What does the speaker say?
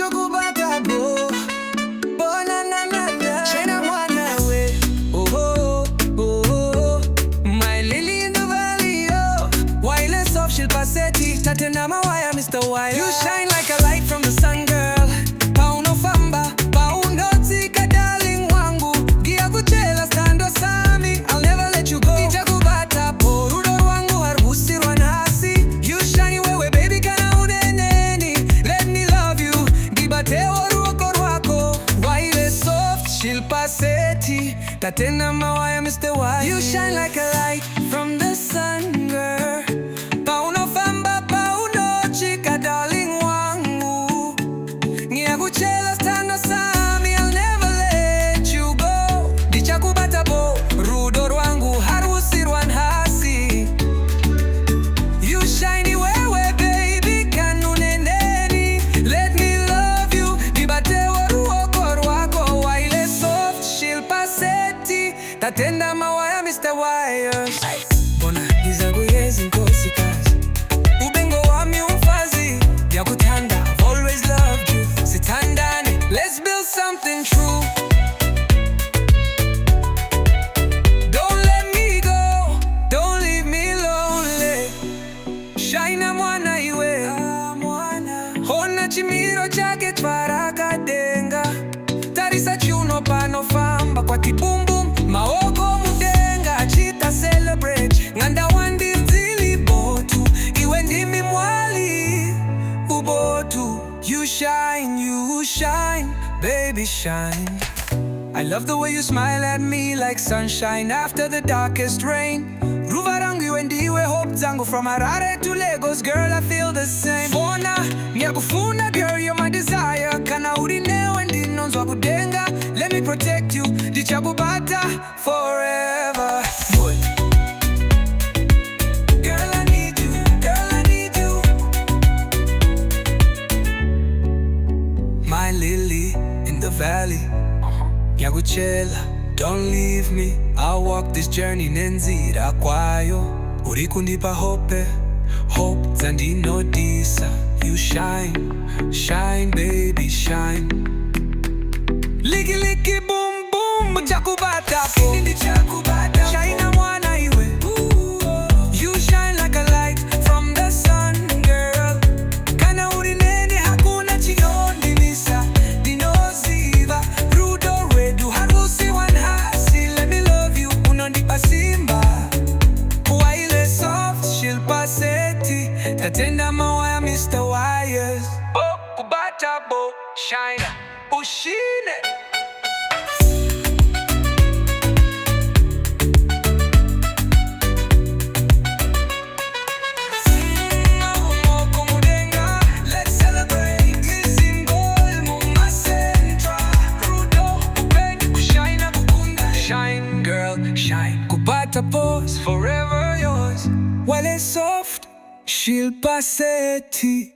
Ndichakubata bo bona na na na Shaina mwana we oh oh oh oh my lily in the valley oh Waile soft she'll passeti Tatenda Mawaya Mr. Waile. You shine like a light from the sun girl Paunofamba paunotsika darling wangu Ngiyakutshela sthandwa sami I'll never let you go Ndichakubata bo rudo rwangu harwusi rwanhasi You shine iwewe baby kana neni Let me love you ndibatewo Waile soft she'll passeti Tatenda Mawaya Mr. Waile. You shine like a light from the sun girl Paunofamba paunotsika darling wangu Ngiyakutshela sthandwa sami I'll never let you go Ndichakubata bo rudo rwangu harwusi rwanhasi You shine iwewe baby kana neni Let me love you ndibatewo Waile soft she'll passeti Tatenda Mawaya Mr. Waile. Bona izangu yezinkosikazi ubengo wami umfazi Ngiyakuthanda I've always loved you sithandane let's build something true Don't let me go don't leave me lonely Shaina mwana iwe Hona chimiro chake twarakadenga Tarisa chiuno Paunofamba kwa kibumbum maoko mudenga chita celebrate nganda wandizili botu iwe ndimi mwali ubotu You shine baby shine I love the way you smile at me like sunshine after the darkest rain Ruva rangu iwe ndiwe hope zangu from Harare to Lagos girl I feel the same Bona ngiyakufuna girl you're my desire kana urinewe ndinonzwa kudenga Let me protect you Ndichakubata forever Boy. Girl I need you girl I need you My lily in the valley Ngiyakutshela don't leave me I'll walk this journey nenzira kwayo uri kundipa hope dzandinodisa You shine baby shine Liki liki boom boom Ndichakubata bo Shaina mwana iwe You shine like a light from the sun girl Kana neni hakuna chinondinisa dinoziva rudo redu harwusi rwanhasi Let me love you unondipa simba Waile soft she'll passeti Tatenda Mawaya Mr. Waile. Kubata bo Shaina ushine Shine girl shine Kubata pose forever yours Waile soft she'll passeti